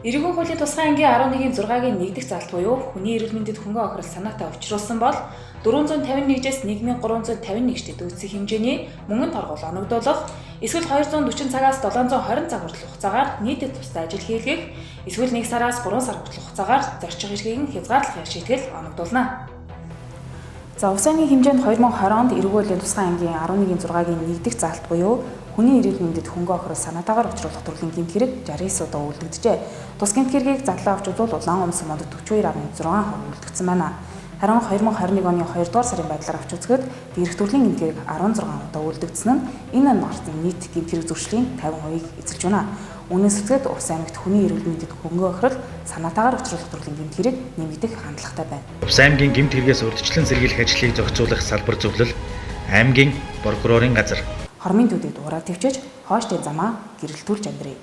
Эрүүгийн хуулийн тусгай ангийн 11-6-гийн 1-р залт буюу хүний эрүүл мэндэд хөнгөн охирол санаатай учруулсан бол 451-ээс 1351-т дүүцэх хэмжээний мөнгөнд торгол оногдуулах, эсвэл 240 цагаас 720 цаг хүртэл хугацаагаар нийтэд тусдаа ажил хийлгэх, эсвэл 1 сараас 3 сар хүртэл хугацаагаар зорчих эрхийг хязгаарлах шийтгэл оногдуулна. За улс ангийн хэмжээнд 2020 онд эрүүгийн хуулийн тусгай ангийн 11-6-гийн 1-р залт буюу хүний эрүүл мэндэд хөнгөн охирол санаатаагаар учруулах төрлийн гэмт хэрэг 69 удаа үйлдэгджээ. Тус гэмт хэрэгийг задлан авч үзвэл улаан умс монд 42.6% үйлдэгдсэн байна. Харин 2021 оны 2 дугаар сарын байдлаар авч үзэхэд дээрх төрлийн гэмт хэрэг 16 удаа үйлдэгдсэн нь энэ онд гарсан нийт гэмт хэрэг зөрчлийн 50%-ийг эзэлж байна. Үүнээс үзэхэд Увс аймагт хүний эрүүл мэндэд хөнгөн охирол санаатаагаар учруулах төрлийн гэмт хэрэг нэмэгдэх хандлагатай байна. Увс аймгийн гэмт хэрэгээс урьдчилан сэргийлэх ажлыг зохицуулах салбар зөвлөл аймгийн прокурорын газар Хормын төдийд ураа төвчөж хооштой замаа гэрэлтүүлж амьдрий.